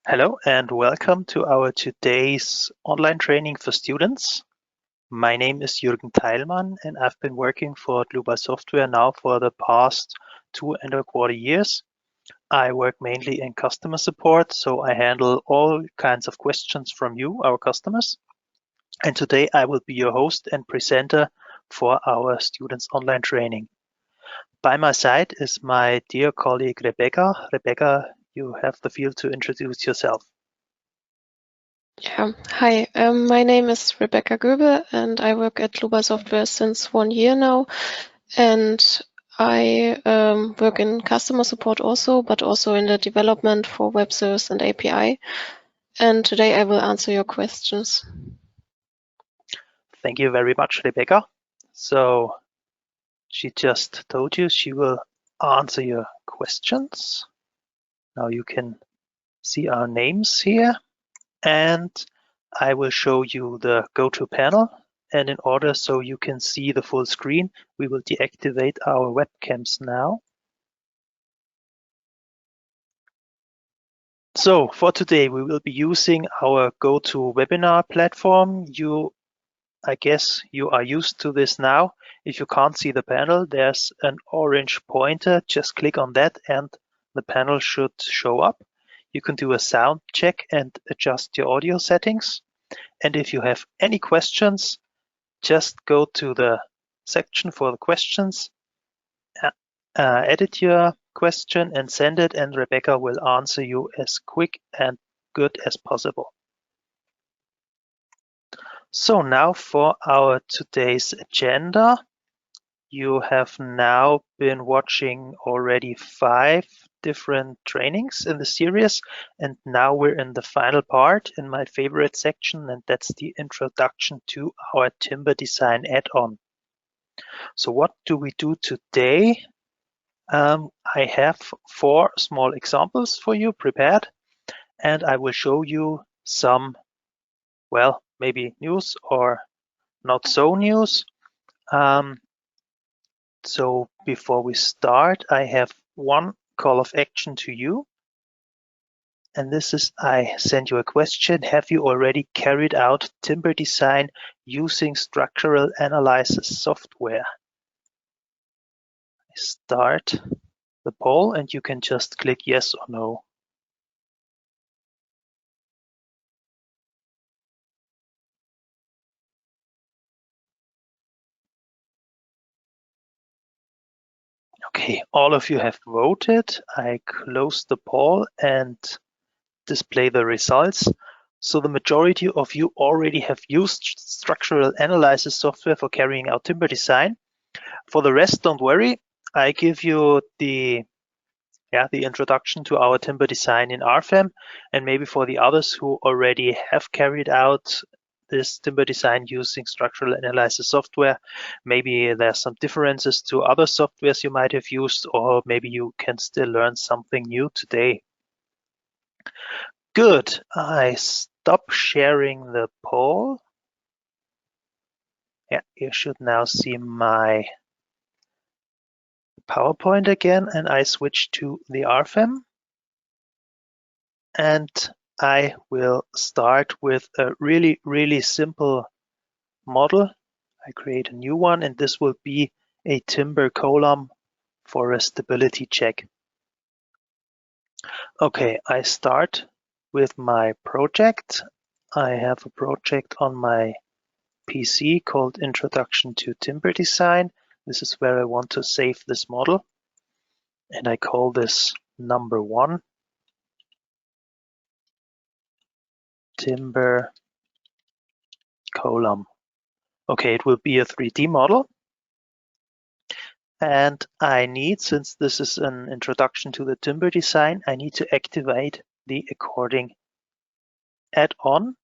Hello and welcome to our today's online training for students. My name is Jürgen Teilmann and I've been working for Dlubal Software now for the past 2.25 years. I work mainly in customer support, so I handle all kinds of questions from you, our customers. And today I will be your host and presenter for our students online training. By my side is my dear colleague Rebecca. Rebecca, you have the field to introduce yourself. Yeah, hi, my name is Rebecca Göbe and I work at Dlubal Software since 1 year now. And I work in customer support also, but also in the development for web service and API. And today I will answer your questions. Thank you very much, Rebecca. So she just told you she will answer your questions. Now you can see our names here, and I will show you the go-to panel. And in order so you can see the full screen, we will deactivate our webcams now. So for today, we will be using our GoToWebinar platform. I guess you are used to this now. If you can't see the panel, there's an orange pointer. Just click on that and the panel should show up. You can do a sound check and adjust your audio settings. And if you have any questions, just go to the section for the questions, edit your question and send it, and Rebecca will answer you as quick and good as possible. So now for our today's agenda. You have now been watching already 5 different trainings in the series, and now we're in the final part in my favorite section, and that's the introduction to our timber design add-on. So what do we do today? I have 4 small examples for you prepared, and I will show you some, well, maybe news or not so news. So before we start, I have one call of action to you. And this is, I send you a question. Have you already carried out timber design using structural analysis software? I start the poll and you can just click yes or no. Okay, all of you have voted. I close the poll and display the results. So the majority of you already have used structural analysis software for carrying out timber design. For the rest, don't worry. I give you the introduction to our timber design in RFEM, and maybe for the others who already have carried out this timber design using structural analysis software, maybe there's some differences to other softwares you might have used, or maybe you can still learn something new today. Good, I stop sharing the poll. Yeah, you should now see my PowerPoint again, and I switch to the RFEM. And I will start with a really, really simple model. I create a new one, and this will be a timber column for a stability check. Okay, I start with my project. I have a project on my PC called Introduction to Timber Design. This is where I want to save this model. And I call this number 1. Timber column. Okay, it will be a 3D model. And I need, since this is an introduction to the timber design, I need to activate the according add-on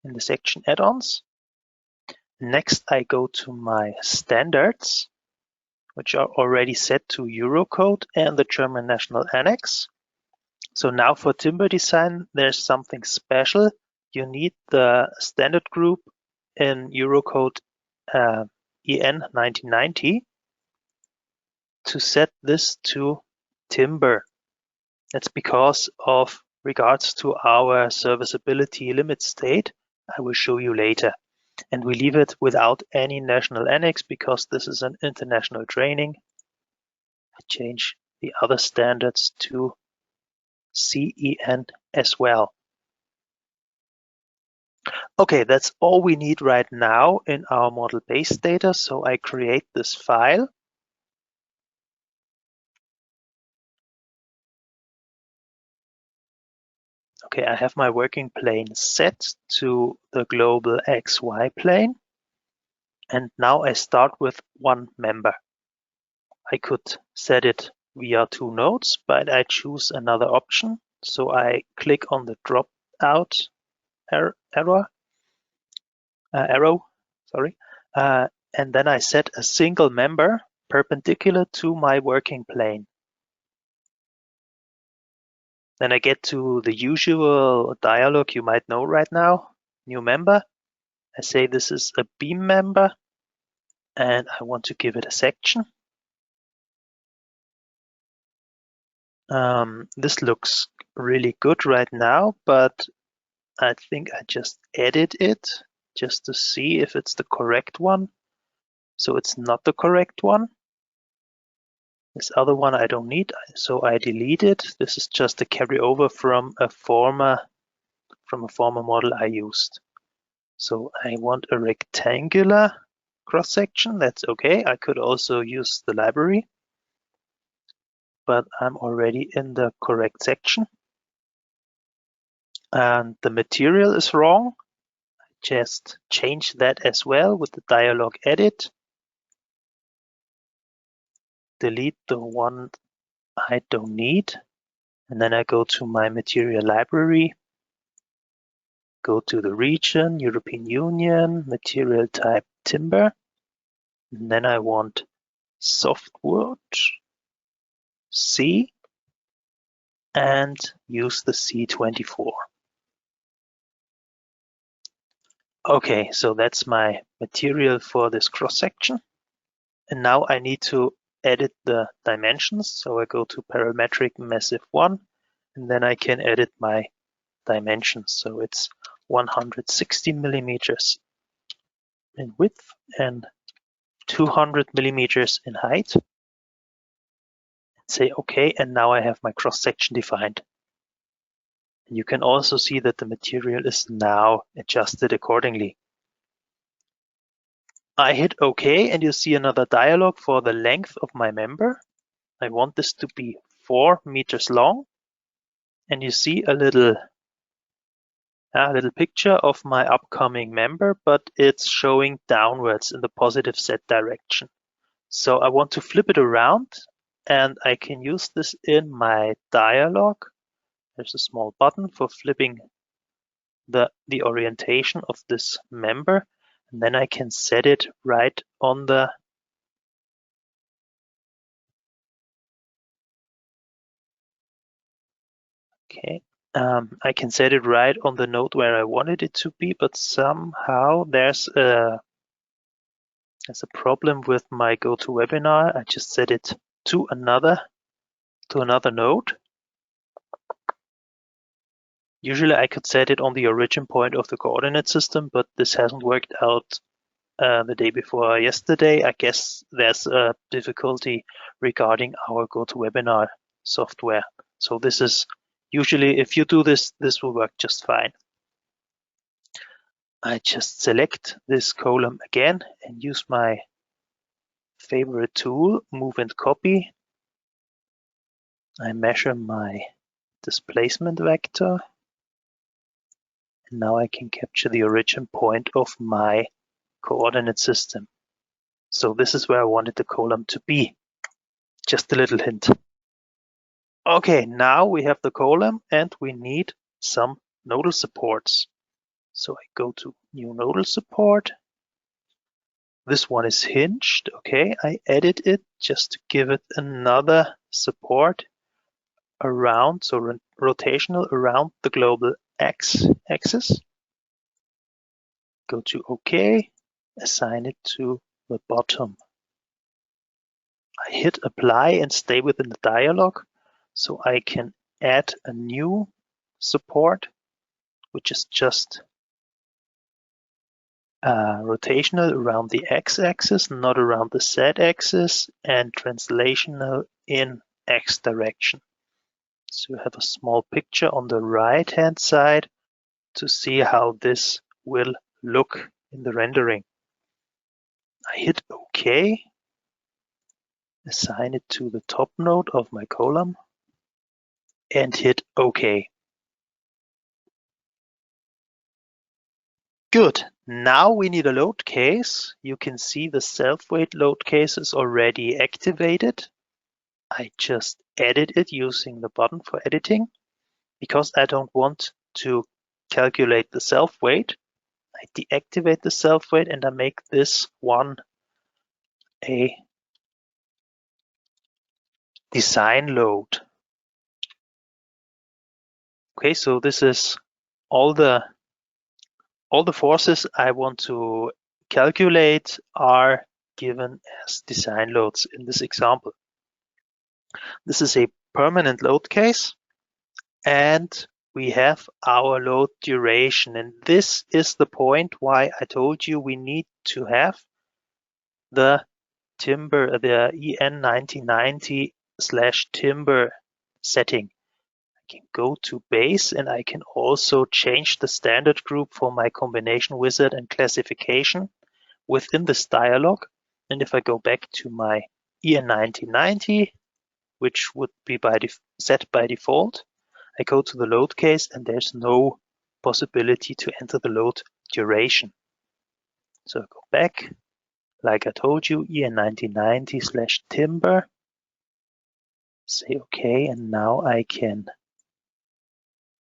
in the section add-ons. Next, I go to my standards, which are already set to Eurocode and the German National Annex. So now for timber design, there's something special. You need the standard group in Eurocode EN 1990 to set this to timber. That's because of regards to our serviceability limit state, I will show you later. And we leave it without any national annex because this is an international training. I change the other standards to CEN as well. Okay, that's all we need right now in our model base data. So I create this file. Okay, I have my working plane set to the global XY plane. And now I start with one member. I could set it via two nodes, but I choose another option. So I click on the drop out arrow, and then I set a single member perpendicular to my working plane. Then I get to the usual dialog you might know right now, new member. I say this is a beam member and I want to give it a section. This looks really good right now, but I think I just edit it just to see if it's the correct one. So it's not the correct one. This other one I don't need, so I delete it. This is just a carryover from a former model I used. So I want a rectangular cross section. That's okay. I could also use the library, but I'm already in the correct section. And the material is wrong. Just change that as well with the dialog edit. Delete the one I don't need. And then I go to my material library, go to the region, European Union, material type timber. And then I want softwood, C, and use the C24. Okay, so that's my material for this cross section. And now I need to edit the dimensions. So I go to parametric massive 1, and then I can edit my dimensions. So it's 160 millimeters in width and 200 millimeters in height. Say okay, and now I have my cross section defined. And you can also see that the material is now adjusted accordingly. I hit OK, and you see another dialog for the length of my member. I want this to be 4 meters long. And you see a little picture of my upcoming member, but it's showing downwards in the positive Z direction. So I want to flip it around, and I can use this in my dialog. There's a small button for flipping the orientation of this member, and then I can set it right on the I can set it right on the node where I wanted it to be, but somehow there's a problem with my GoToWebinar. I just set it to another node. Usually I could set it on the origin point of the coordinate system, but this hasn't worked out the day before yesterday. I guess there's a difficulty regarding our GoToWebinar software. So this is usually, if you do this, this will work just fine. I just select this column again and use my favorite tool, move and copy. I measure my displacement vector. And now I can capture the origin point of my coordinate system. So this is where I wanted the column to be. Just a little hint. Okay, now we have the column and we need some nodal supports. So I go to new nodal support. This one is hinged. Okay, I edit it just to give it another support around, so rotational around the global axis. Go to OK, assign it to the bottom. I hit apply and stay within the dialog so I can add a new support, which is just rotational around the x-axis, not around the z-axis, and translational in x direction. So you have a small picture on the right-hand side to see how this will look in the rendering. I hit OK, assign it to the top node of my column, and hit OK. Good. Now we need a load case. You can see the self-weight load case is already activated. I just edit it using the button for editing. Because I don't want to calculate the self-weight, I deactivate the self-weight and I make this one a design load. Okay, so this is all the forces I want to calculate are given as design loads in this example. This is a permanent load case, and we have our load duration. And this is the point why I told you we need to have the timber, the EN 1990/timber setting. I can go to base and I can also change the standard group for my combination wizard and classification within this dialog. And if I go back to my EN 1990, which would be set by default, I go to the load case and there's no possibility to enter the load duration. So I go back, like I told you, EN 1990/timber, say OK, and now I can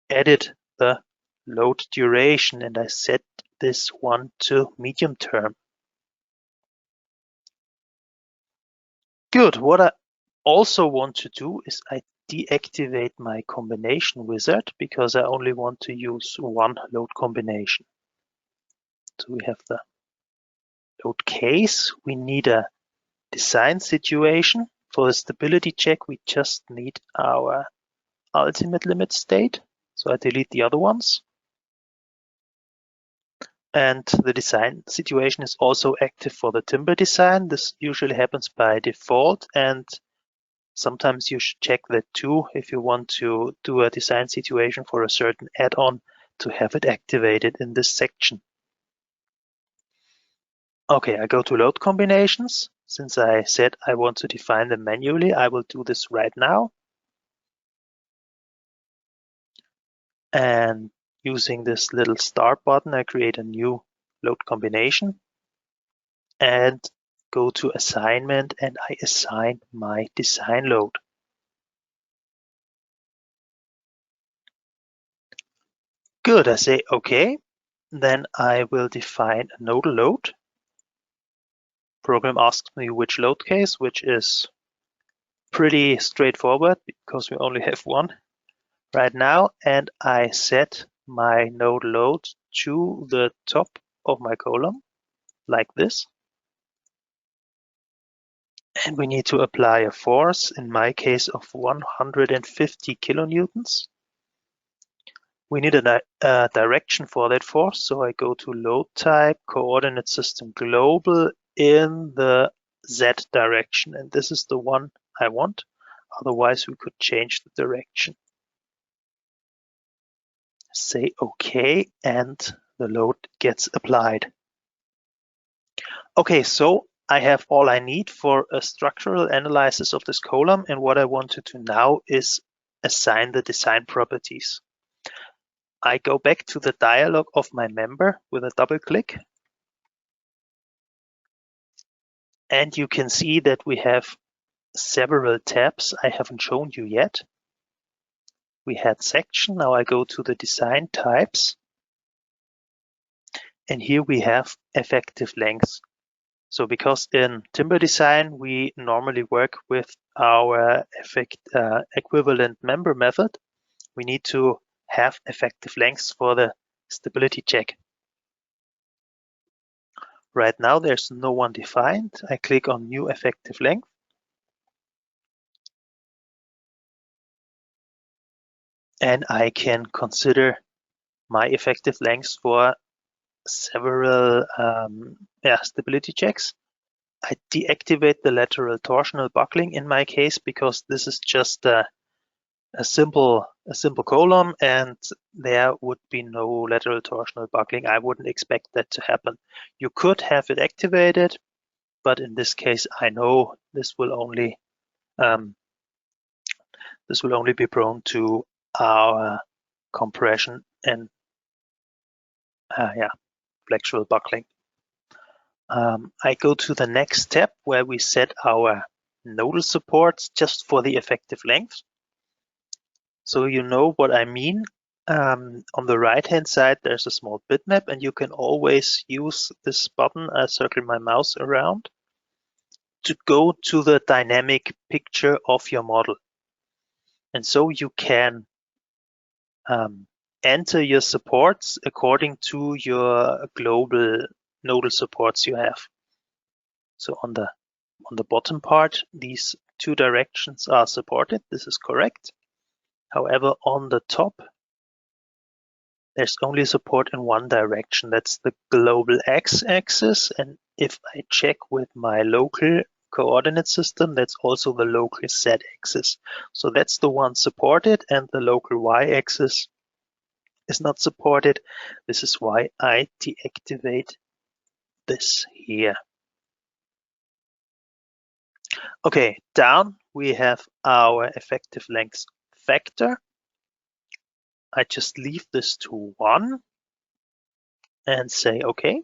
edit the load duration and I set this one to medium term. Good. What I also want to do is I deactivate my combination wizard because I only want to use one load combination. So we have the load case. We need a design situation. For the stability check, we just need our ultimate limit state. So I delete the other ones. And the design situation is also active for the timber design. This usually happens by default, and sometimes you should check that too if you want to do a design situation for a certain add-on to have it activated in this section. Okay, I go to load combinations. Since I said I want to define them manually, I will do this right now. And using this little start button, I create a new load combination and go to assignment, and I assign my design load. Good, I say OK. Then I will define a nodal load. Program asks me which load case, which is pretty straightforward because we only have one right now, and I set my node load to the top of my column like this. And we need to apply a force, in my case of 150 kilonewtons. We need a direction for that force, so I go to load type, coordinate system global in the Z direction, and this is the one I want. Otherwise, we could change the direction. Say OK, and the load gets applied. Okay, so I have all I need for a structural analysis of this column, and what I want to do now is assign the design properties. I go back to the dialog of my member with a double click. And you can see that we have several tabs I haven't shown you yet. We had section, now I go to the design types. And here we have effective length. So because in timber design, we normally work with our equivalent member method, we need to have effective lengths for the stability check. Right now, there's no one defined. I click on new effective length. and I can consider my effective lengths for several stability checks. I deactivate the lateral torsional buckling in my case because this is just a simple column and there would be no lateral torsional buckling. I wouldn't expect that to happen. You could have it activated, but in this case, I know this will only be prone to our compression and flexural buckling. I go to the next step where we set our nodal supports just for the effective length. So you know what I mean. On the right-hand side, there's a small bitmap, and you can always use this button. I circle my mouse around to go to the dynamic picture of your model. And so you can enter your supports according to your global nodal supports you have. So on the bottom part, these two directions are supported. This is correct. However, on the top, there's only support in one direction. That's the global x-axis. And if I check with my local coordinate system, that's also the local z-axis. So that's the one supported, and the local y-axis is not supported. This is why I deactivate this here. Okay, down we have our effective length factor. I just leave this to 1 and say okay.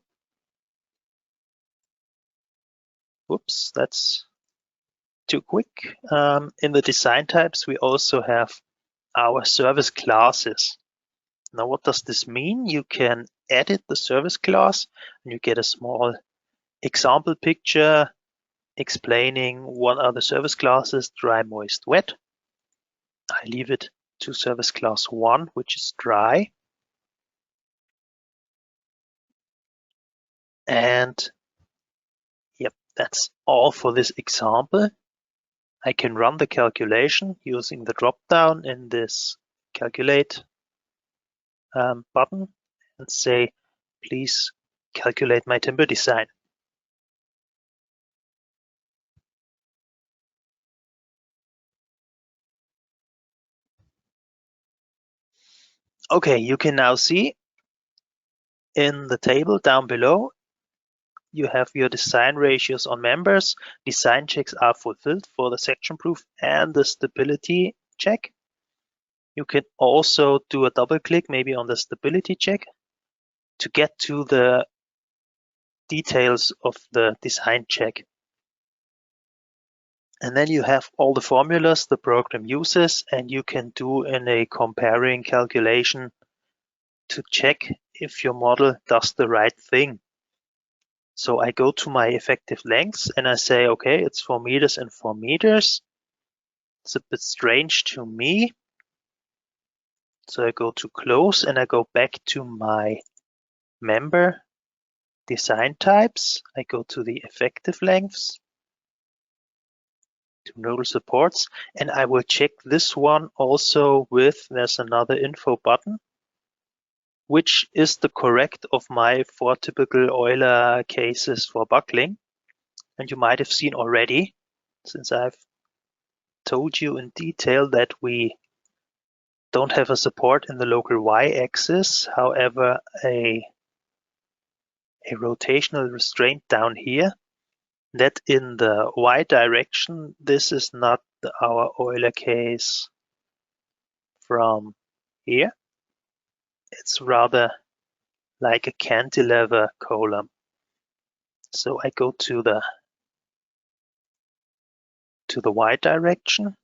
Whoops, that's too quick. In the design types, we also have our service classes. Now, what does this mean? You can edit the service class and you get a small example picture explaining what are the service classes: dry, moist, wet. I leave it to service class 1, which is dry. And yep, that's all for this example. I can run the calculation using the drop-down in this calculate button and say, please calculate my timber design. Okay, you can now see in the table down below, you have your design ratios on members. Design checks are fulfilled for the section proof and the stability check. You can also do a double click maybe on the stability check to get to the details of the design check. And then you have all the formulas the program uses, and you can do in a comparing calculation to check if your model does the right thing. So I go to my effective lengths and I say, okay, it's 4 meters and 4 meters. It's a bit strange to me. So I go to close and I go back to my member design types. I go to the effective lengths, to nodal supports, and I will check this one also with, there's another info button, which is the correct of my 4 typical Euler cases for buckling. And you might have seen already, since I've told you in detail that we don't have a support in the local y-axis, however, a rotational restraint down here, that in the y direction, this is not our Euler case from here. It's rather like a cantilever column. So I go to the y direction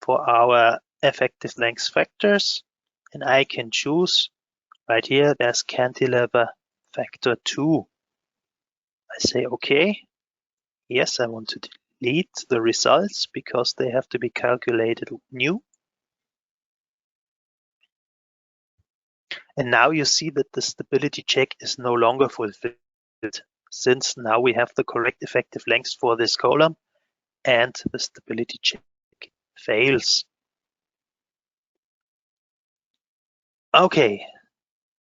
for our effective length factors, and I can choose right here, there's cantilever factor 2. I say okay. Yes, I want to delete the results because they have to be calculated new. And now you see that the stability check is no longer fulfilled, since now we have the correct effective length for this column and the stability check fails. Okay,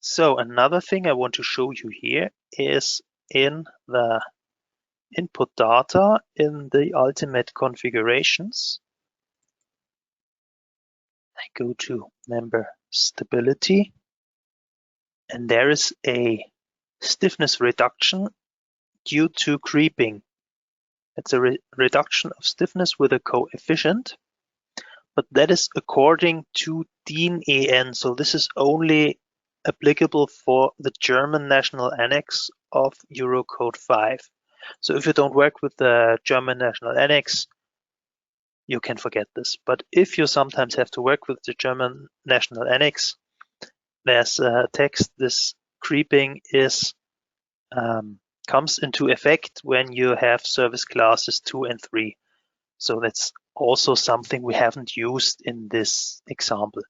so another thing I want to show you here is in the input data in the ultimate configurations. I go to member stability, and there is a stiffness reduction due to creeping. It's a reduction of stiffness with a coefficient, but that is according to DIN EN. So this is only applicable for the German national annex of Eurocode 5. So if you don't work with the German national annex, you can forget this. But if you sometimes have to work with the German national annex, there's a text. This creeping is comes into effect when you have service classes 2 and 3. So that's also something we haven't used in this example.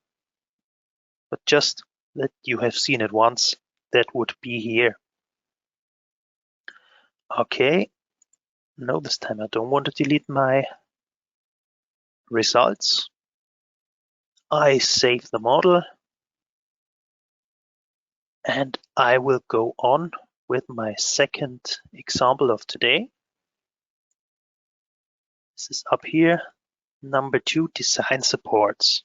But just that you have seen it once, that would be here. Okay, no, this time I don't want to delete my results. I save the model and I will go on with my second example of today. This is up here, number 2, design supports.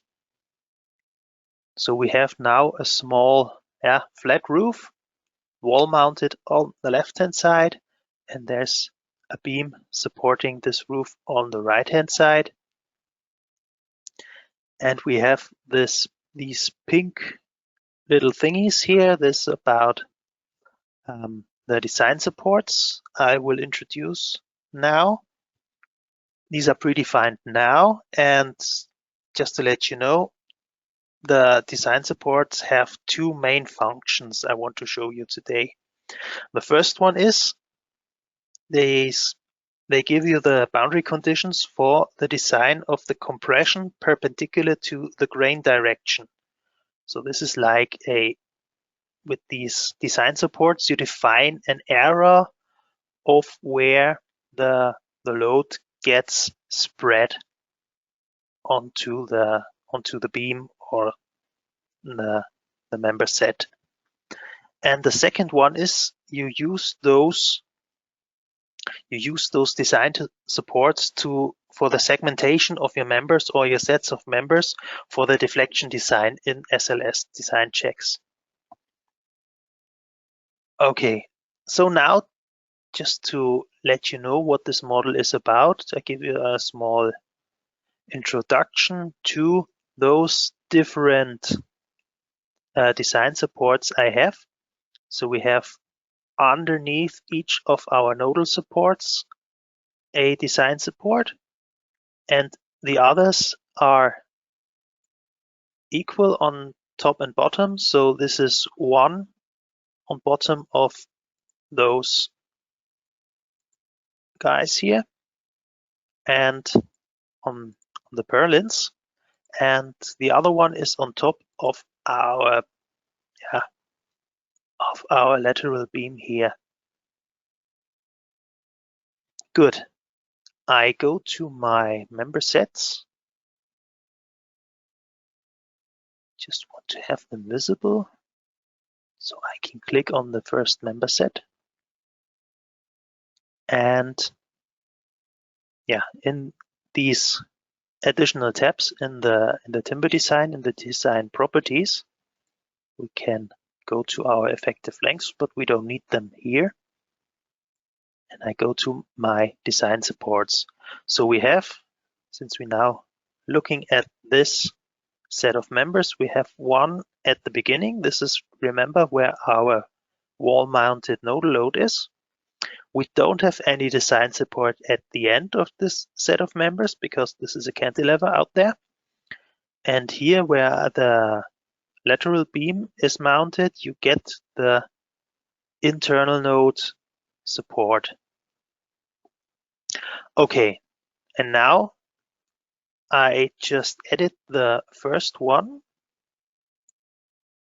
So we have now a small flat roof, wall mounted on the left hand side, and there's a beam supporting this roof on the right hand side. And we have these pink little thingies here. This is about the design supports I will introduce now. These are predefined now, and just to let you know, the design supports have 2 main functions I want to show you today. The first one is they give you the boundary conditions for the design of the compression perpendicular to the grain direction. So this is like with these design supports, you define an area of where the load gets spread onto the beam or the member set. And the second one is you use those design supports for the segmentation of your members or your sets of members for the deflection design in SLS design checks. Okay, so now just to let you know what this model is about, I give you a small introduction to those different design supports I have. So we have underneath each of our nodal supports a design support, and the others are equal on top and bottom. So this is one on bottom of those guys here, and on the purlins, and the other one is on top of our lateral beam here. Good. I go to my member sets. Just want to have them visible, so I can click on the first member set. And in these additional tabs in the timber design, in the design properties, we can go to our effective lengths, but we don't need them here. And I go to my design supports. So we have, since we're now looking at this set of members, we have one at the beginning. This is, remember, where our wall-mounted nodal load is. We don't have any design support at the end of this set of members because this is a cantilever out there. And here where the lateral beam is mounted, you get the internal node support. Okay, and now I just edit the first one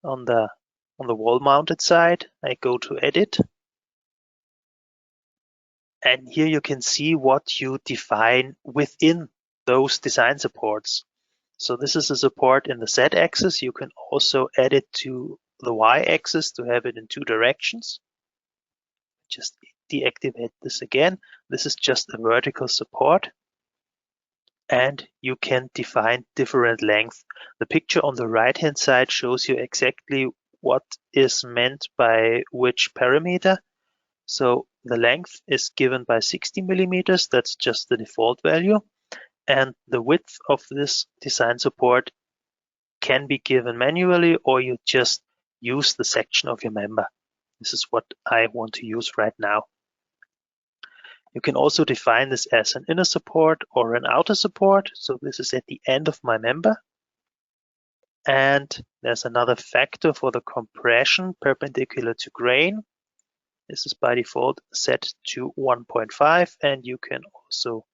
on the wall mounted side. I go to edit. And here you can see what you define within those design supports. So this is a support in the Z-axis. You can also add it to the Y-axis to have it in 2 directions. Just deactivate this again. This is just a vertical support. And you can define different length. The picture on the right-hand side shows you exactly what is meant by which parameter. So the length is given by 60 millimeters. That's just the default value. And the width of this design support can be given manually, or you just use the section of your member. This is what I want to use right now. You can also define this as an inner support or an outer support. So this is at the end of my member. And there's another factor for the compression perpendicular to grain. This is by default set to 1.5, and you can also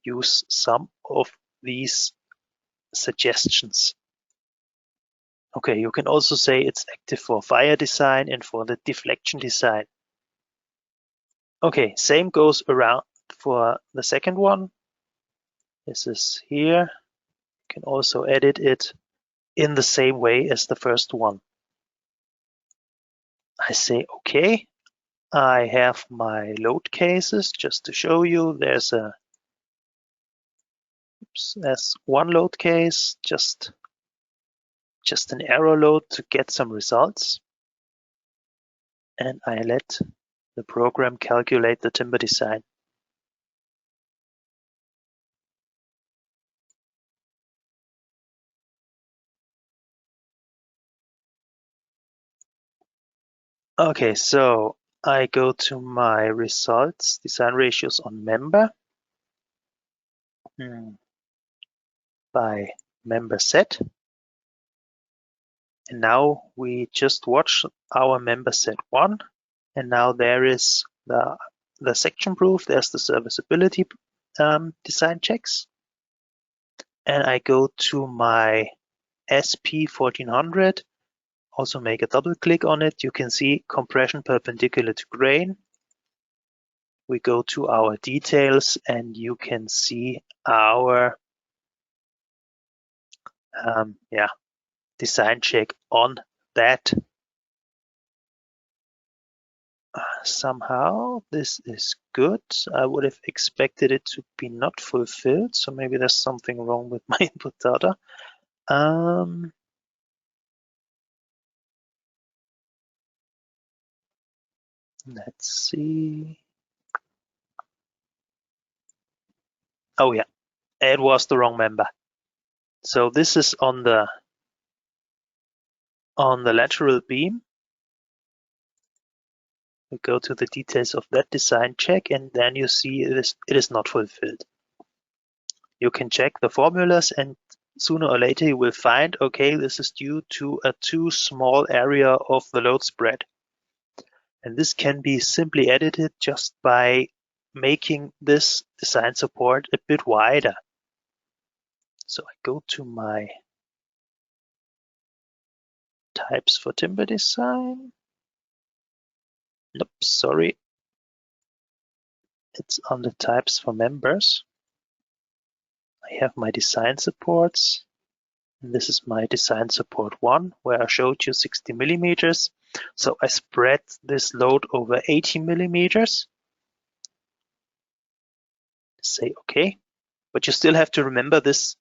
use some of these suggestions. Okay, you can also say it's active for fire design and for the deflection design. Okay, same goes around for the second one. This is here. You can also edit it in the same way as the first one. I say okay. I have my load cases just to show you. There's one load case, just an arrow load to get some results. And I let the program calculate the timber design. Okay, so I go to my results, design ratios on member by member set. And now we just watch our member set 1. And now there is the section proof, there's the serviceability design checks. And I go to my SP 1400, also make a double click on it. You can see compression perpendicular to grain. We go to our details and you can see our design check on that. Somehow this is good. I would have expected it to be not fulfilled, so maybe there's something wrong with my input data. Let's see. Oh yeah, it was the wrong member. So this is on the lateral beam. We go to the details of that design check, and then you see it is not fulfilled. You can check the formulas, and sooner or later you will find, okay, this is due to a too small area of the load spread. And this can be simply edited just by making this design support a bit wider. So I go to my types for timber design. Nope, sorry. It's on the types for members. I have my design supports. And this is my design support 1, where I showed you 60 millimeters. So I spread this load over 80 millimeters. Say okay, but you still have to remember this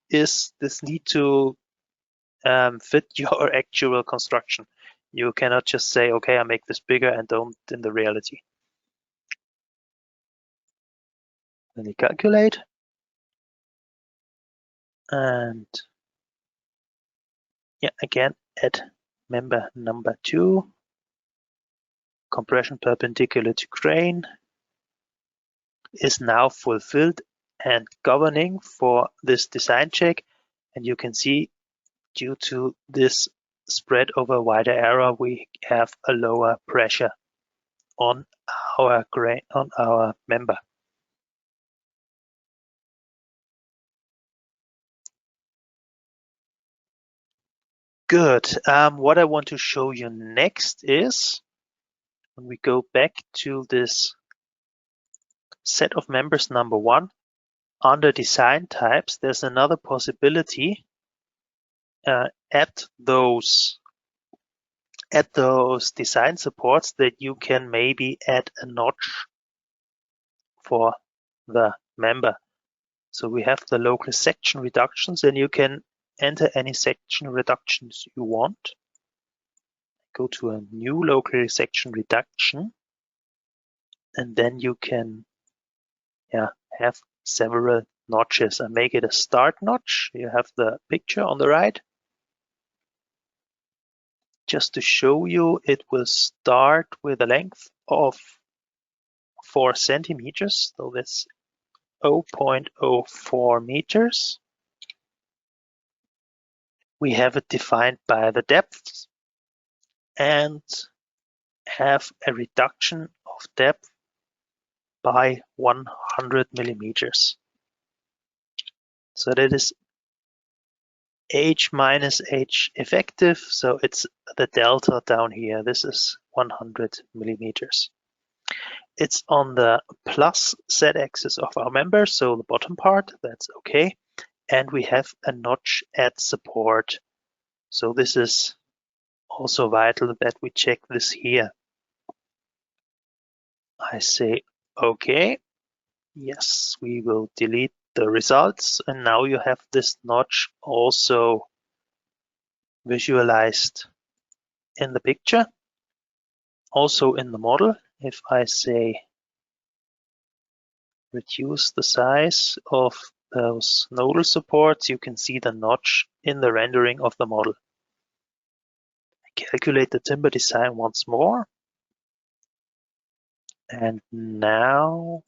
need to fit your actual construction. You cannot just say, okay, I make this bigger and don't in the reality. Then you calculate. And yeah, again, add member number 2, compression perpendicular to grain is now fulfilled and governing for this design check. And you can see due to this spread over a wider area, we have a lower pressure on our grain, on our member. Good. What I want to show you next is when we go back to this set of members number 1, under design types, there's another possibility add those design supports that you can maybe add a notch for the member. So we have the local section reductions, and you can enter any section reductions you want. Go to a new local section reduction, and then you can have several notches. I make it a start notch. You have the picture on the right. Just to show you, it will start with a length of 4 centimeters. So that's 0.04 meters. We have it defined by the depth and have a reduction of depth by 100 millimeters. So that is H minus H effective. So it's the delta down here. This is 100 millimeters. It's on the plus z-axis of our member, so the bottom part, that's okay. And we have a notch at support. So this is also vital that we check this here. I say okay. Yes, we will delete the results, and now you have this notch also visualized in the picture, also in the model. If I say reduce the size of those nodal supports, you can see the notch in the rendering of the model. I calculate the timber design once more, and now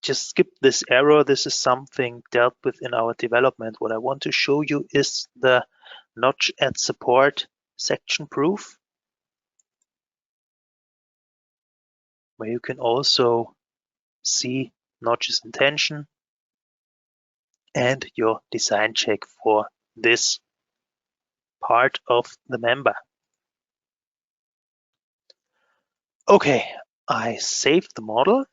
just skip this error. This is something dealt with in our development. What I want to show you is the notch at support section proof, where you can also see notches in tension and your design check for this part of the member. Okay, I saved the model.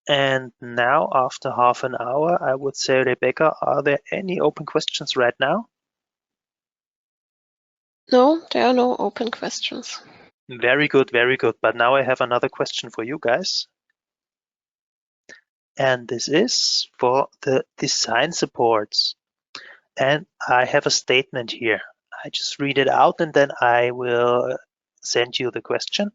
And now, after half an hour, I would say, Rebecca, are there any open questions right now? No, there are no open questions. Very good, very good. But now I have another question for you guys. And this is for the design supports. And I have a statement here. I just read it out and then I will send you the question.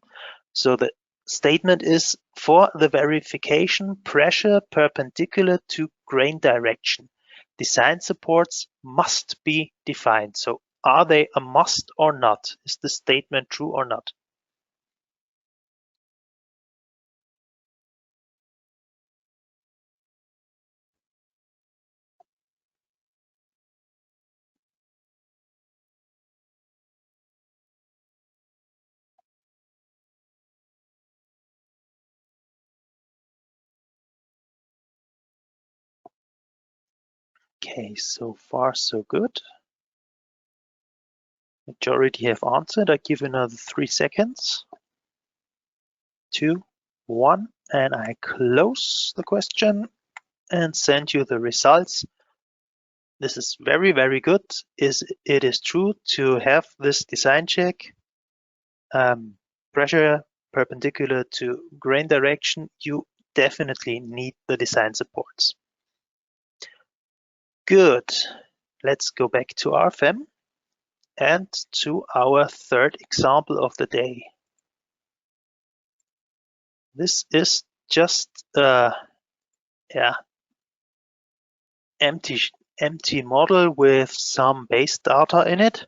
So the statement is, for the verification pressure perpendicular to grain direction, design supports must be defined. So are they a must or not? Is the statement true or not? Okay, so far so good. Majority have answered. I give another 3 seconds. 2, 1, and I close the question and send you the results. This is very, very good. It is true to have this design check. Pressure perpendicular to grain direction, you definitely need the design supports. Good. Let's go back to RFEM and to our third example of the day. This is just empty model with some base data in it.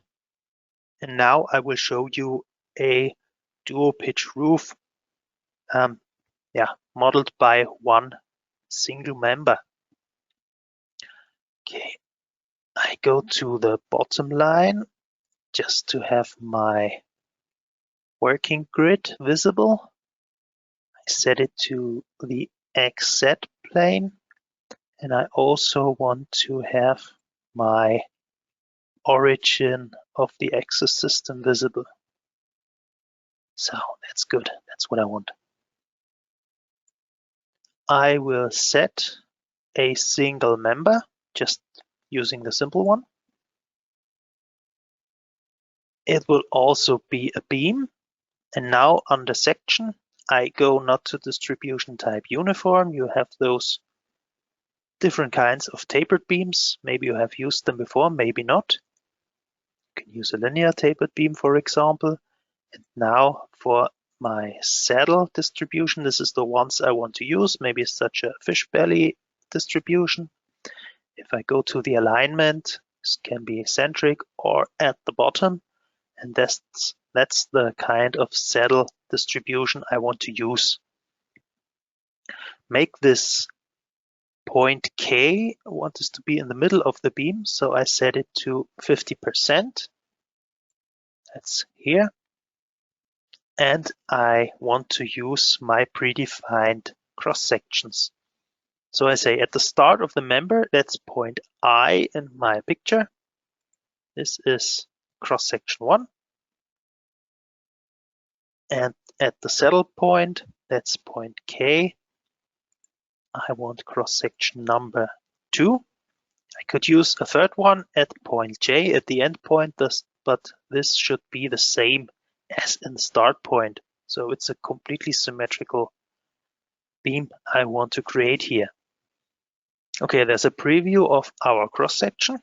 And now I will show you a dual pitch roof, modeled by one single member. Okay, I go to the bottom line just to have my working grid visible. I set it to the XZ plane, and I also want to have my origin of the axis system visible. So that's good. That's what I want. I will set a single member, just using the simple one. It will also be a beam. And now under section, I go not to distribution type uniform. You have those different kinds of tapered beams. Maybe you have used them before, maybe not. You can use a linear tapered beam, for example. And now for my saddle distribution, this is the ones I want to use. Maybe such a fish belly distribution. If I go to the alignment, this can be eccentric or at the bottom. And that's the kind of saddle distribution I want to use. Make this point K, I want this to be in the middle of the beam, so I set it to 50%. That's here. And I want to use my predefined cross sections. So I say at the start of the member, that's point I in my picture. This is cross section 1. And at the saddle point, that's point K. I want cross section number 2. I could use a third one at point J at the end point, but this should be the same as in the start point. So it's a completely symmetrical beam I want to create here. Okay, there's a preview of our cross section.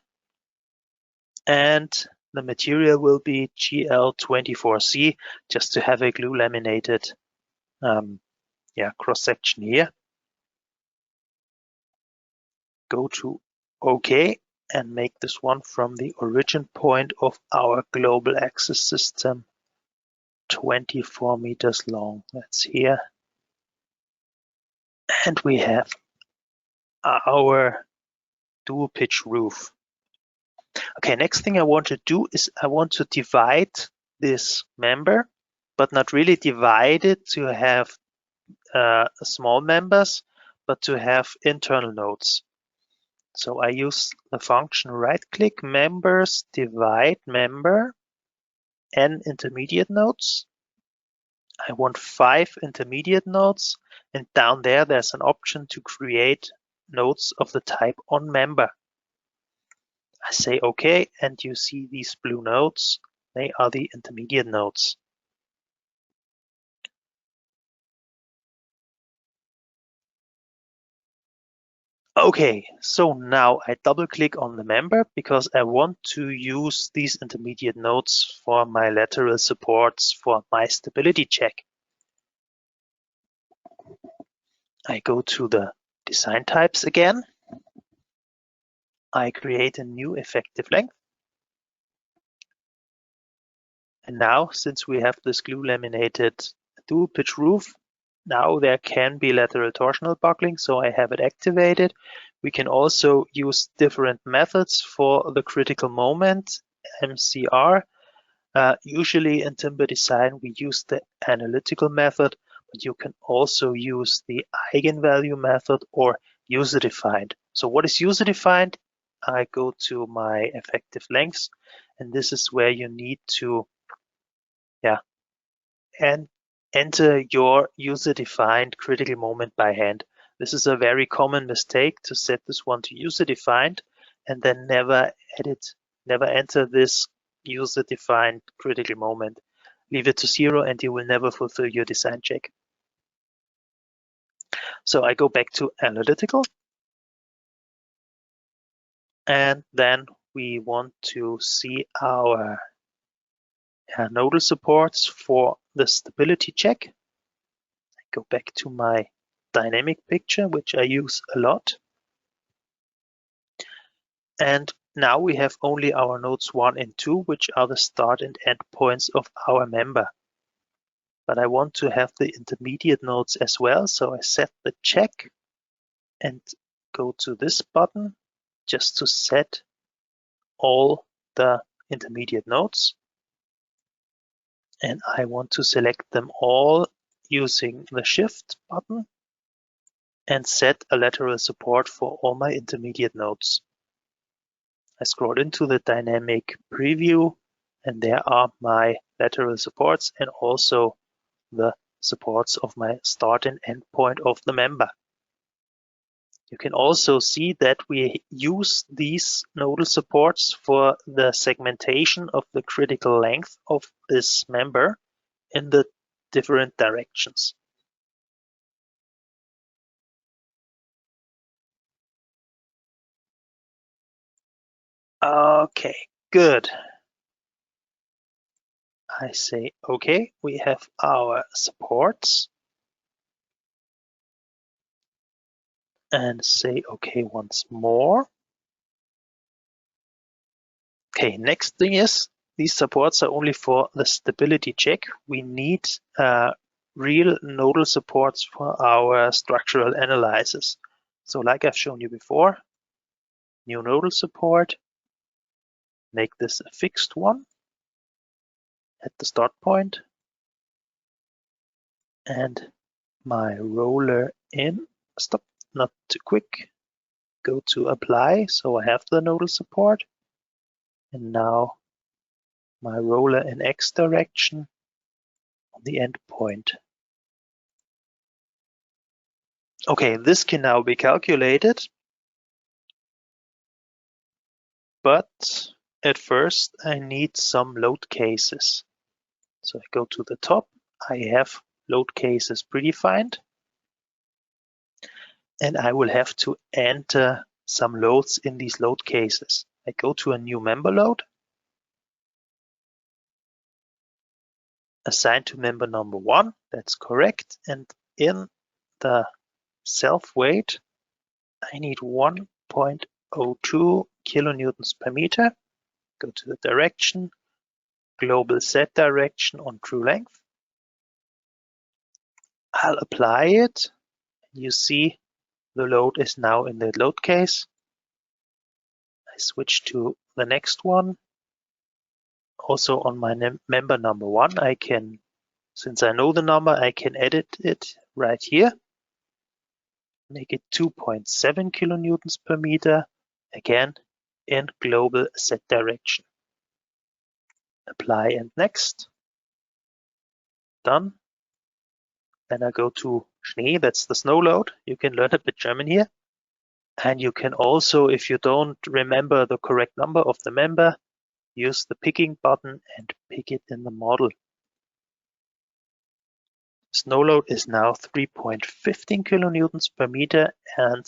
And the material will be GL24C, just to have a glue laminated cross section here. Go to OK and make this one from the origin point of our global axis system 24 meters long. That's here. And we have our dual pitch roof. Okay, next thing I want to do is I want to divide this member, but not really divide it to have small members, but to have internal nodes. So I use the function right-click members, divide member, n intermediate nodes. I want 5 intermediate nodes, and down there's an option to create nodes of the type on member. I say OK, and you see these blue nodes. They are the intermediate nodes. Okay, so now I double click on the member because I want to use these intermediate nodes for my lateral supports for my stability check. I go to the design types again. I create a new effective length. And now, since we have this glue laminated dual pitch roof, now there can be lateral torsional buckling, so I have it activated. We can also use different methods for the critical moment, MCR. Usually in timber design, we use the analytical method, but you can also use the eigenvalue method or user-defined. So what is user-defined? I go to my effective lengths, and this is where you need to and enter your user-defined critical moment by hand. This is a very common mistake, to set this one to user-defined and then never enter this user-defined critical moment. Leave it to 0 and you will never fulfill your design check. So I go back to analytical. And then we want to see our nodal supports for the stability check. I go back to my dynamic picture, which I use a lot. And now we have only our nodes 1 and 2, which are the start and end points of our member. But I want to have the intermediate nodes as well, so I set the check and go to this button just to set all the intermediate nodes. And I want to select them all using the Shift button and set a lateral support for all my intermediate nodes. I scroll into the dynamic preview, and there are my lateral supports and also the supports of my start and end point of the member. You can also see that we use these nodal supports for the segmentation of the critical length of this member in the different directions. Okay, good. I say, okay, we have our supports. And say, okay, once more. Okay, next thing is, these supports are only for the stability check. We need real nodal supports for our structural analysis. So like I've shown you before, new nodal support, make this a fixed one at the start point, and my roller in, stop, not too quick, go to apply, so I have the nodal support, and now my roller in X direction on the end point. Okay, this can now be calculated, but at first I need some load cases. So I go to the top, I have load cases predefined, and I will have to enter some loads in these load cases. I go to a new member load, assign to member number 1, that's correct, and in the self weight, I need 1.02 kilonewtons per meter. Go to the direction, global Z direction on true length. I'll apply it. You see the load is now in the load case. I switch to the next one. Also on my member number 1, I can, since I know the number, I can edit it right here. Make it 2.7 kilonewtons per meter, again in global Z direction. Apply and next. Done. Then I go to Schnee, that's the snow load. You can learn a bit German here. And you can also, if you don't remember the correct number of the member, use the picking button and pick it in the model. Snow load is now 3.15 kilonewtons per meter, and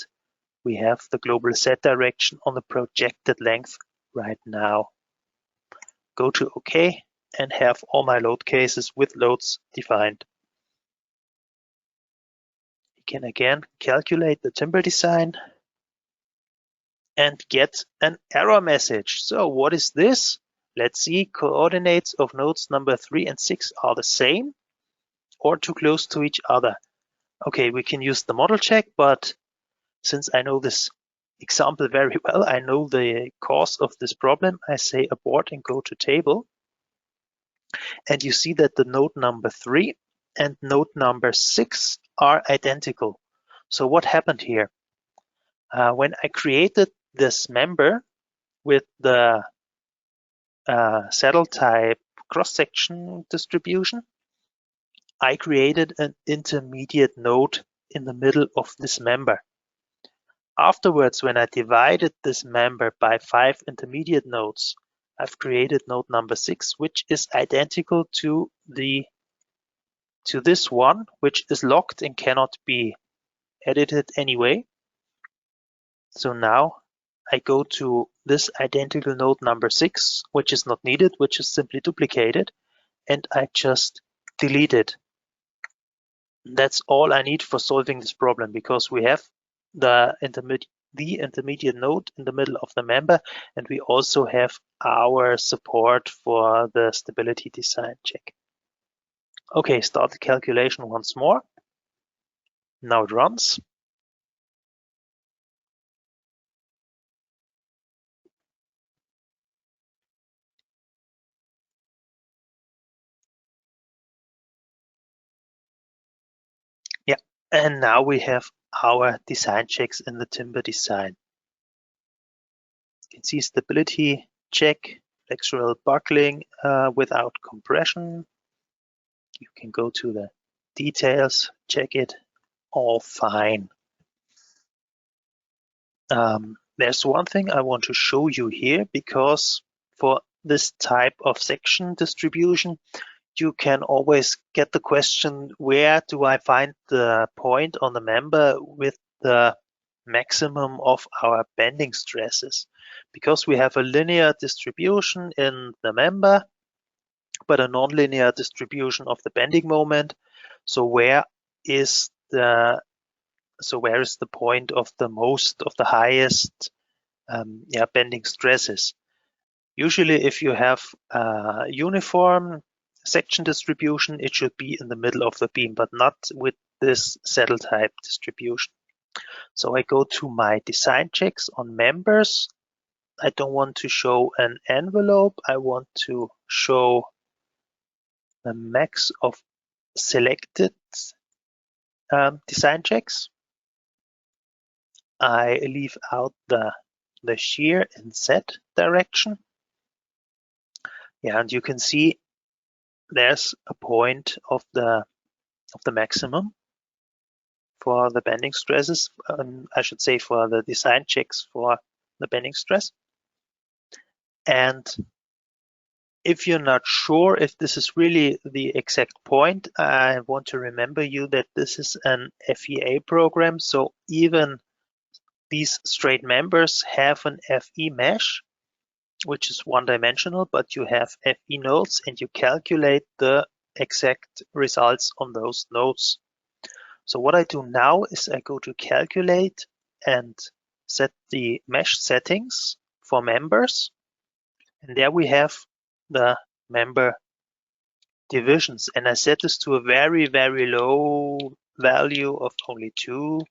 we have the global Z direction on the projected length right now. Go to OK and have all my load cases with loads defined. You can again calculate the timber design and get an error message. So what is this? Let's see, coordinates of nodes number 3 and 6 are the same or too close to each other. Okay, we can use the model check, but since I know this example very well, I know the cause of this problem, I say abort and go to table. And you see that the node number 3 and node number 6 are identical. So what happened here? When I created this member with the saddle type cross-section distribution, I created an intermediate node in the middle of this member. Afterwards, when I divided this member by 5 intermediate nodes, I've created node number 6, which is identical to this one, which is locked and cannot be edited anyway. So now I go to this identical node number 6, which is not needed, which is simply duplicated, and I just delete it. That's all I need for solving this problem, because we have the intermediate node in the middle of the member, and we also have our support for the stability design check. Okay, start the calculation once more. Now it runs. Yeah, and now we have our design checks in the timber design. You can see stability check, flexural buckling without compression. You can go to the details, check it, all fine. There's one thing I want to show you here, because for this type of section distribution, you can always get the question, where do I find the point on the member with the maximum of our bending stresses? Because we have a linear distribution in the member, but a nonlinear distribution of the bending moment. So where is the point of the highest bending stresses? Usually, if you have a uniform section distribution, it should be in the middle of the beam, but not with this saddle type distribution. So I go to my design checks on members. I don't want to show an envelope. I want to show the max of selected design checks. I leave out the shear in Z direction. Yeah, and you can see there's a point of the maximum for the bending stresses. I should say for the design checks for the bending stress. And if you're not sure if this is really the exact point, I want to remember you that this is an FEA program. So even these straight members have an FE mesh, which is one-dimensional, but you have FE nodes and you calculate the exact results on those nodes. So what I do now is I go to calculate and set the mesh settings for members. And there we have the member divisions. And I set this to a very, very low value of only 2.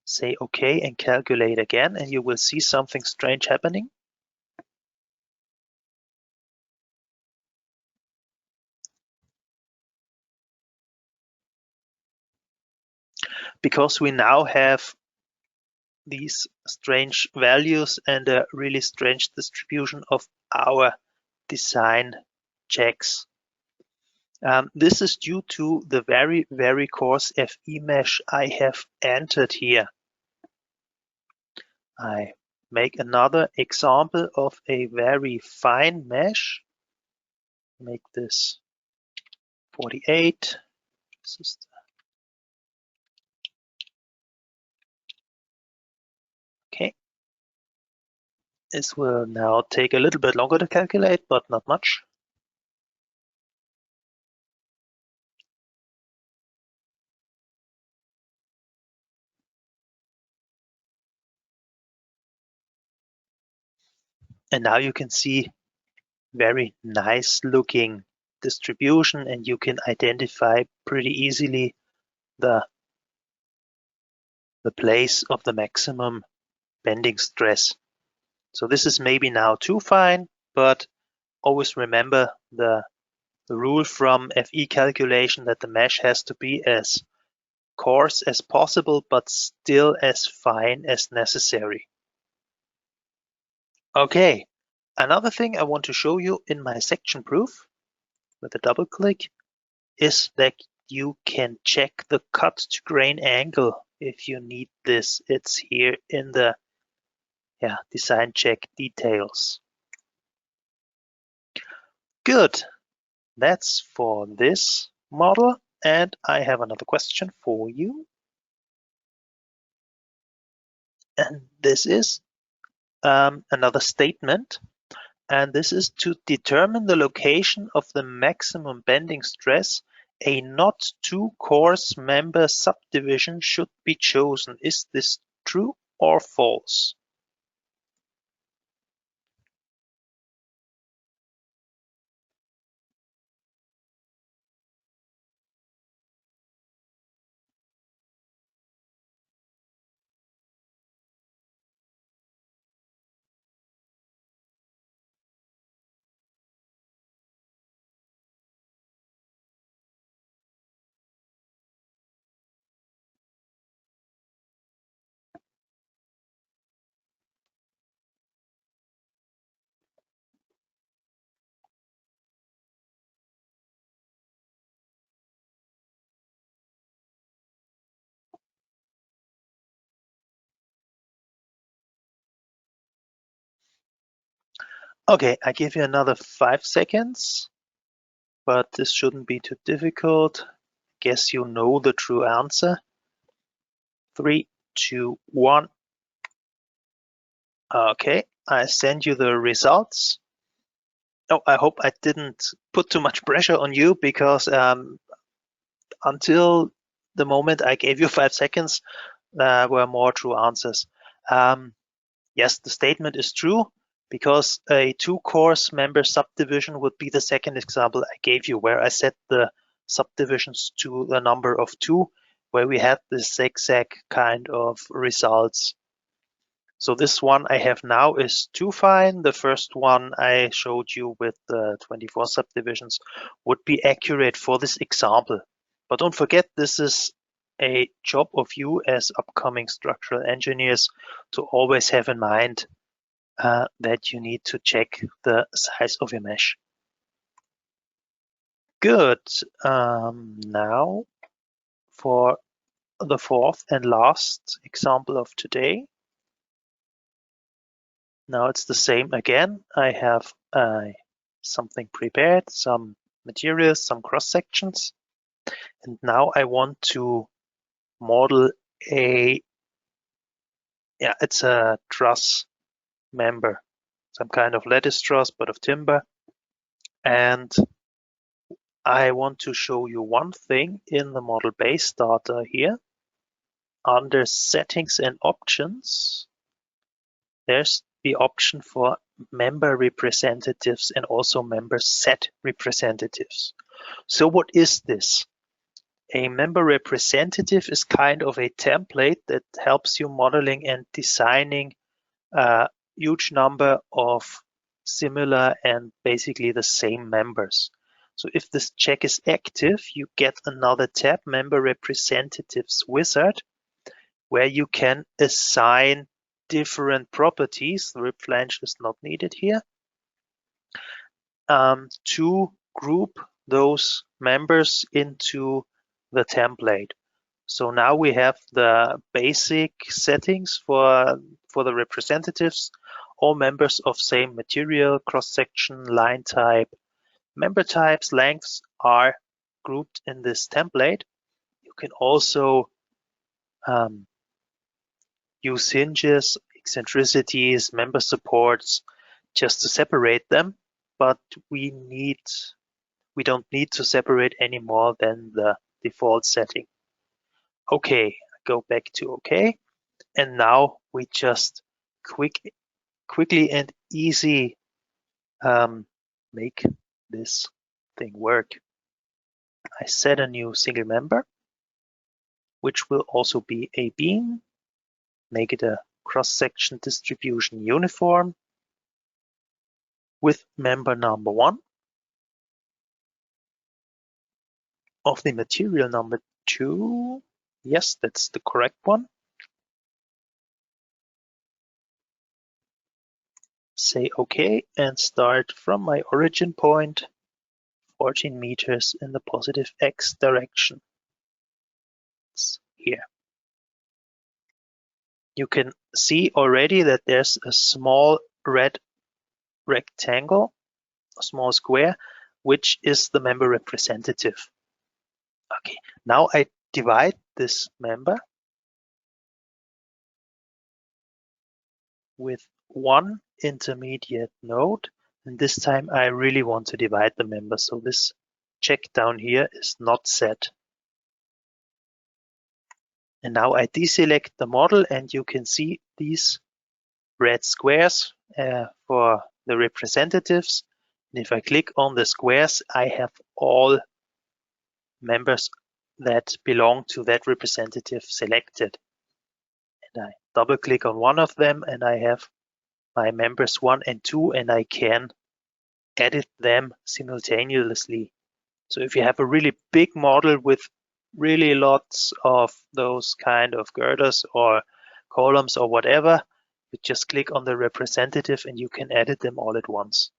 Say OK and calculate again, and you will see something strange happening. Because we now have these strange values and a really strange distribution of our design checks. This is due to the very, very coarse FE mesh I have entered here. I make another example of a very fine mesh. Make this 48. This is okay. This will now take a little bit longer to calculate, but not much. And now you can see very nice looking distribution, and you can identify pretty easily the place of the maximum bending stress. So this is maybe now too fine, but always remember the rule from FE calculation that the mesh has to be as coarse as possible, but still as fine as necessary. Okay, another thing I want to show you in my section proof with a double click is that you can check the cut to grain angle if you need this. It's here in the design check details. Good, that's for this model. And I have another question for you. And this is another statement. And this is to determine the location of the maximum bending stress, a not too coarse member subdivision should be chosen. Is this true or false? Okay, I give you another 5 seconds, but this shouldn't be too difficult. Guess you know the true answer. 3, 2, 1. Okay, I send you the results. Oh, I hope I didn't put too much pressure on you, because until the moment I gave you 5 seconds, were more true answers. Yes, the statement is true, because a 2-course member subdivision would be the second example I gave you, where I set the subdivisions to the number of 2, where we had this exact kind of results. So this one I have now is 2 fine. The first one I showed you with the 24 subdivisions would be accurate for this example. But don't forget, this is a job of you as upcoming structural engineers to always have in mind that you need to check the size of your mesh. Good. Now for the fourth and last example of today. Now it's the same again. I have something prepared, some materials, some cross sections, and now I want to model it's a truss member, some kind of lattice truss, but of timber. And I want to show you one thing in the model base data here. Under settings and options, there's the option for member representatives and also member set representatives. So what is this? A member representative is kind of a template that helps you modeling and designing a huge number of similar and basically the same members. So if this check is active, you get another tab, Member Representatives Wizard, where you can assign different properties. The rib flange is not needed here, to group those members into the template. So now we have the basic settings for the representatives, all members of same material, cross-section, line type. Member types, lengths are grouped in this template. You can also use hinges, eccentricities, member supports just to separate them, but we don't need to separate any more than the default setting. Okay, go back to OK. And now we just quickly and easy make this thing work. I set a new single member, which will also be a beam. Make it a cross-section distribution uniform with member number 1 of the material number 2. Yes, that's the correct one. Say OK and start from my origin point, 14 meters in the positive X direction. It's here. You can see already that there's a small red rectangle, a small square, which is the member representative. Okay, now I divide this member with one intermediate node, and this time I really want to divide the member, so this check down here is not set. And now I deselect the model, and you can see these red squares for the representatives. And if I click on the squares, I have all members that belong to that representative selected. And I double click on one of them, and I have my members 1 and 2, and I can edit them simultaneously. So if you have a really big model with really lots of those kind of girders or columns or whatever, you just click on the representative and you can edit them all at once.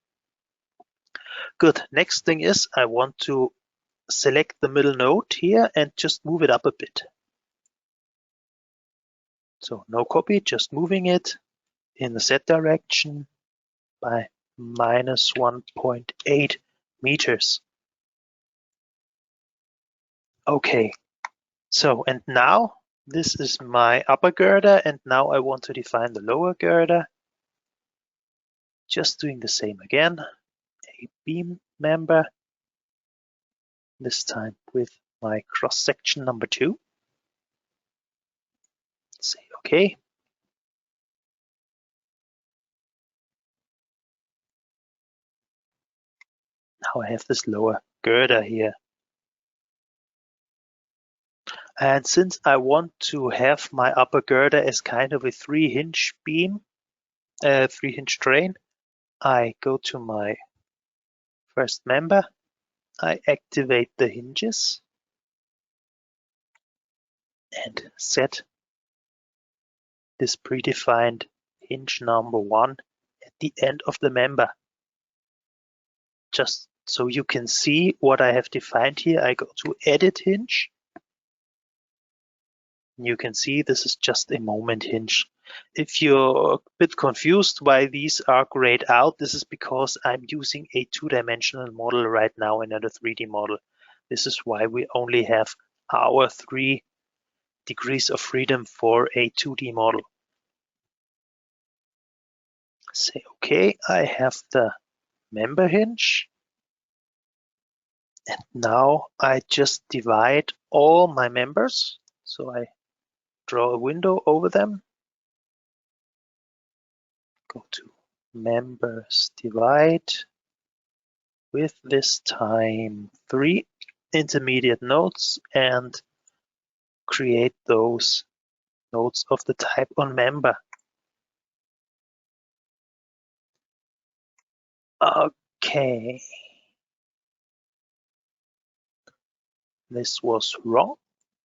Good. Next thing is I want to select the middle node here and just move it up a bit. So no copy, just moving it in the Z direction by minus 1.8 meters. Okay, so and now this is my upper girder, and now I want to define the lower girder. Just doing the same again, a beam member, this time with my cross section number 2. Say okay. Now I have this lower girder here. And since I want to have my upper girder as kind of a 3-hinge beam, 3-hinge train, I go to my first member, I activate the hinges and set this predefined hinge number 1 at the end of the member. Just so you can see what I have defined here, I go to edit hinge. You can see this is just a moment hinge. If you're a bit confused why these are grayed out, this is because I'm using a 2-dimensional model right now and not a 3D model. This is why we only have our 3 degrees of freedom for a 2D model. Say okay, I have the member hinge. And now I just divide all my members. So I draw a window over them. Go to members divide with this time 3 intermediate nodes and create those nodes of the type on member. Okay. This was wrong.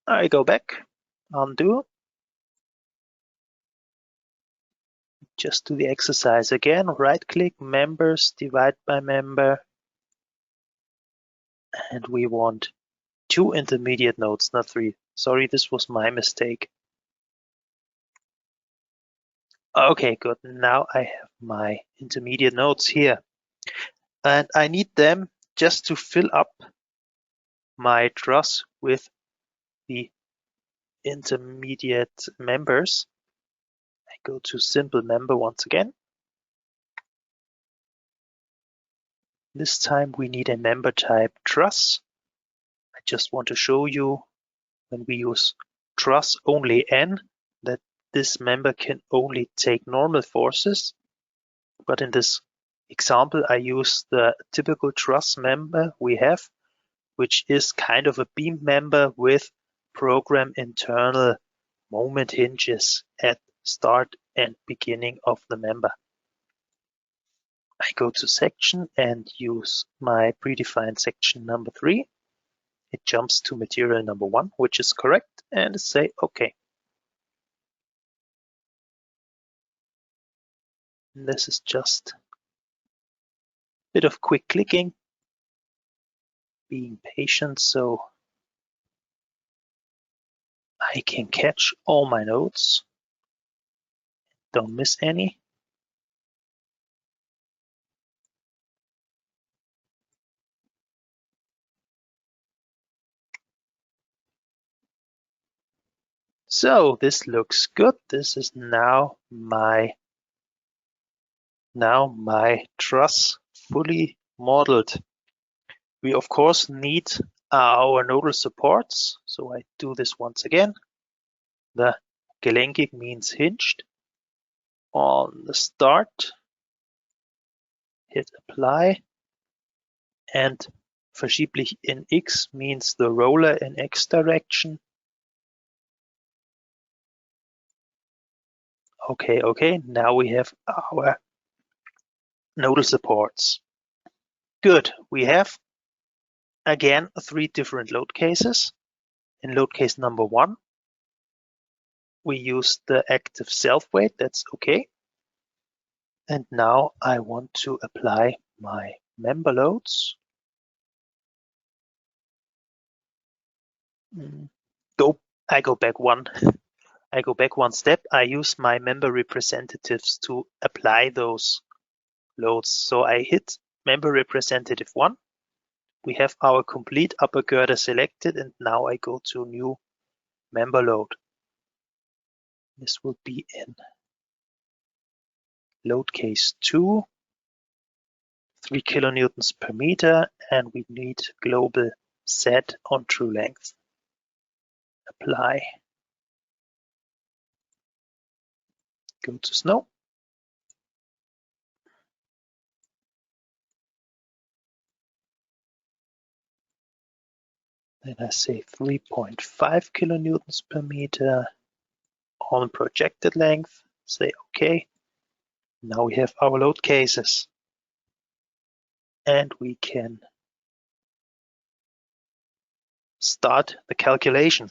I go back, undo. Just do the exercise again. Right click, members, divide by member. And we want 2 intermediate nodes, not 3. Sorry, this was my mistake. Okay, good. Now I have my intermediate nodes here. And I need them just to fill up my truss with the intermediate members. I go to simple member once again. This time we need a member type truss. I just want to show you when we use truss only n, that this member can only take normal forces. But in this example, I use the typical truss member we have, which is kind of a beam member with program internal moment hinges at start and beginning of the member. I go to section and use my predefined section number 3. It jumps to material number 1, which is correct, and say OK. And this is just a bit of quick clicking, being patient so I can catch all my nodes, don't miss any. So this looks good. This is now my truss fully modeled. We of course need our nodal supports. So I do this once again. The gelenkig means hinged. On the start, hit apply, and verschieblich in X means the roller in X direction. Okay, now we have our nodal supports. Good, we have again 3 different load cases. In load case number 1, we use the active self-weight, that's okay. And now I want to apply my member loads. I go back one step. I use my member representatives to apply those loads. So I hit member representative 1. We have our complete upper girder selected, and now I go to new member load. This will be in load case 2, 3 kilonewtons per meter, and we need global set on true length. Apply. Go to snow. Then I say 3.5 kilonewtons per meter on projected length. Say OK. Now we have our load cases. And we can start the calculation.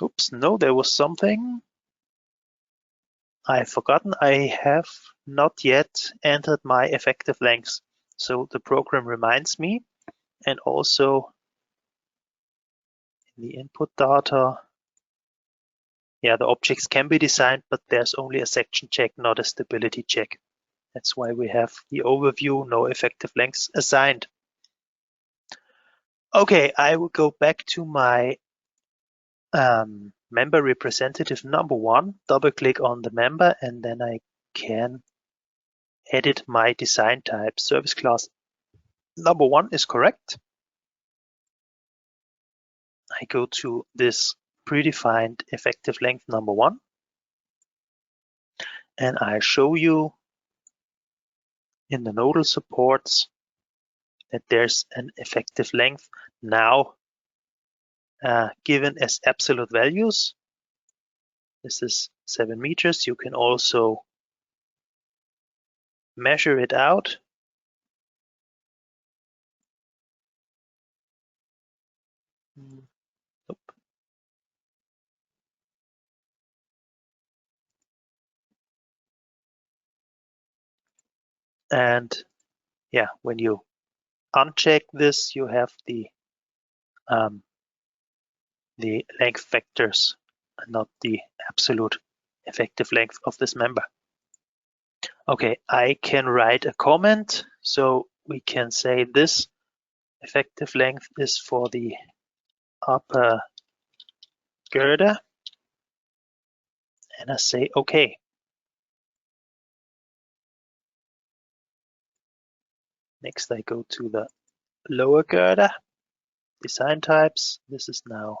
Oops, no, there was something I've forgotten. I have not yet entered my effective lengths. So the program reminds me, and also in the input data, yeah, the objects can be designed, but there's only a section check, not a stability check. That's why we have the overview, no effective lengths assigned. Okay, I will go back to my member representative number 1, double click on the member, and then I can edit my design type. Service class number 1 is correct. I go to this predefined effective length number 1, and I show you in the nodal supports that there's an effective length now given as absolute values. This is 7 meters. You can also measure it out. And yeah, when you uncheck this, you have the length vectors, not the absolute effective length of this member. Okay, I can write a comment, so we can say this effective length is for the upper girder, and I say OK. Next, I go to the lower girder, design types. This is now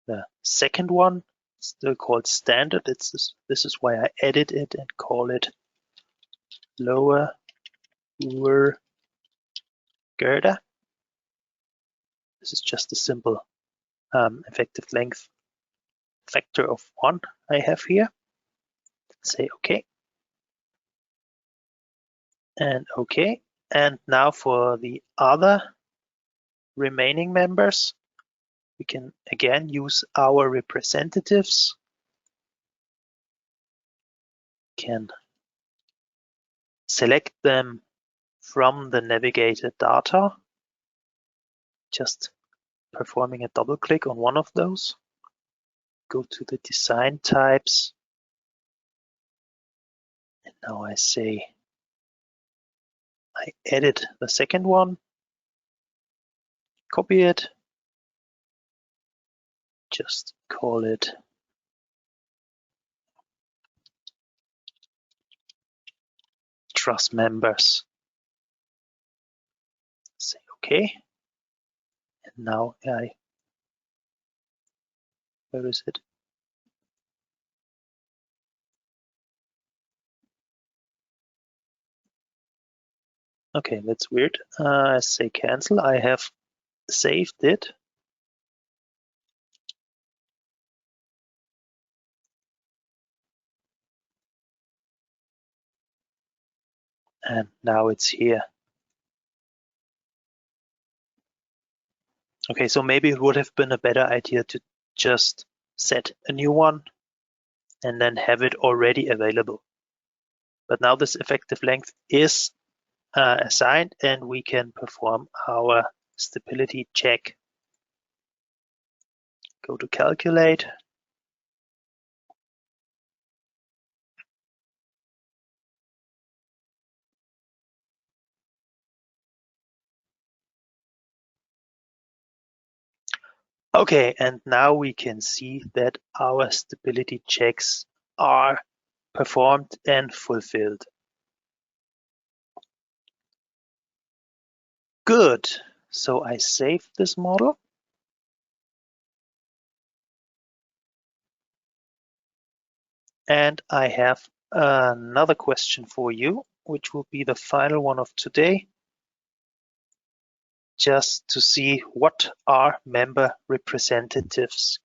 the second one, still called standard. This is why I edit it and call it lower girder. This is just a simple effective length factor of 1 I have here. Say OK. And OK. And now for the other remaining members, we can again use our representatives. Can select them from the navigated data, just performing a double click on one of those. Go to the design types. And now I say, I edit the second one, copy it, just call it truss members. Say OK. And now where is it? Okay, that's weird. I say cancel. I have saved it. And now it's here. Okay, so maybe it would have been a better idea to just set a new one and then have it already available. But now this effective length is assigned, and we can perform our stability check. go to calculate. Okay, and now we can see that our stability checks are performed and fulfilled. Good. So I save this model. And I have another question for you, which will be the final one of today, just to see what are member representatives.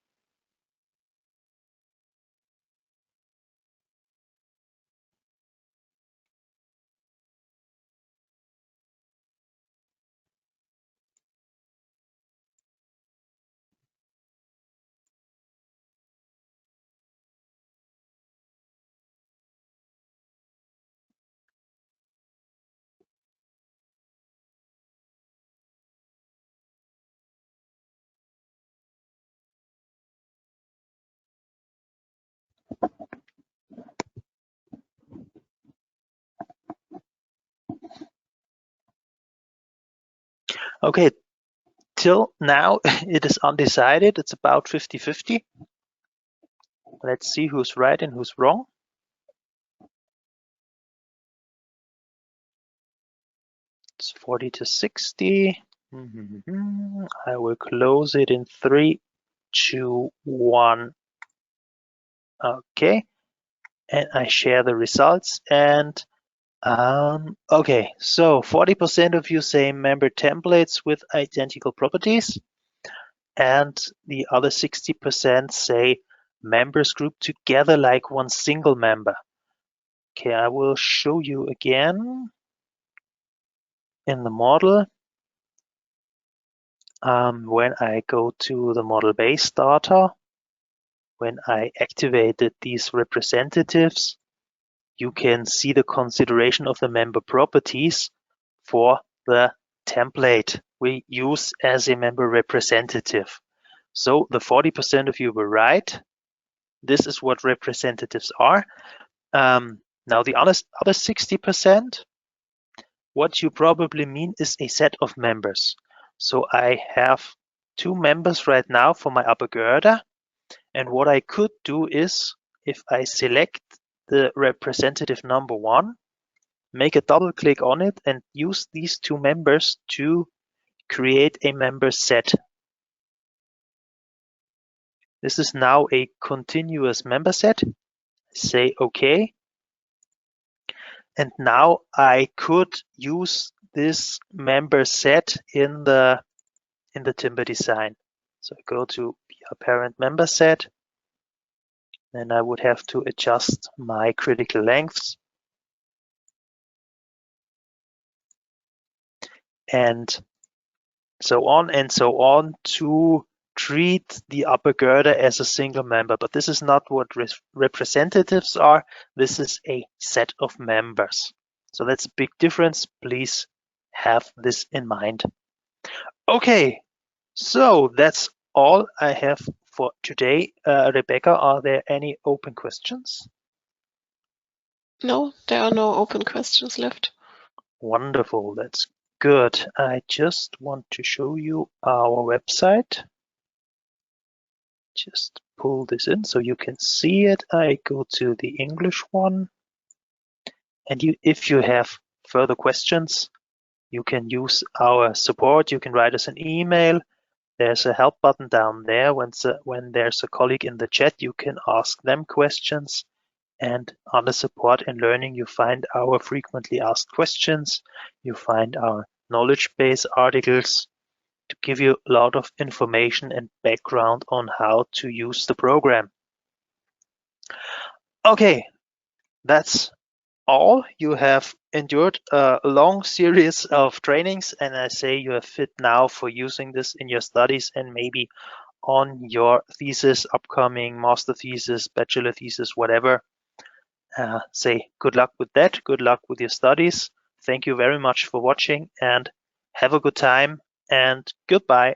Okay, till now it is undecided. It's about 50-50. Let's see who's right and who's wrong. It's 40-60. I will close it in 3, 2, 1. Okay, and I share the results. And okay, so 40% of you say member templates with identical properties, and the other 60% say members grouped together like one single member. Okay, I will show you again in the model. When I go to the model base data, when I activated these representatives, you can see the consideration of the member properties for the template we use as a member representative. So the 40% of you were right. This is what representatives are. Now the other 60%, what you probably mean is a set of members. So I have 2 members right now for my upper girder. And what I could do is, if I select the representative number 1, make a double click on it and use these 2 members to create a member set. This is now a continuous member set. Say OK. And now I could use this member set in the timber design. So I go to parent member set. Then I would have to adjust my critical lengths. And so on to treat the upper girder as a single member. But this is not what representatives are. This is a set of members. So that's a big difference. Please have this in mind. Okay, so that's all I have for today. Rebecca, are there any open questions? No, there are no open questions left. Wonderful, that's good. I just want to show you our website. Just pull this in so you can see it. I go to the English one. And if you have further questions, you can use our support. You can write us an email. There's a help button down there. When there's a colleague in the chat, you can ask them questions. And under support and learning, you find our frequently asked questions. You find our knowledge base articles to give you a lot of information and background on how to use the program. Okay, that's all. You have endured a long series of trainings, and I say you are fit now for using this in your studies and maybe on your thesis, upcoming master thesis, bachelor thesis, whatever. Say good luck with that. Good luck with your studies. Thank you very much for watching and have a good time and goodbye.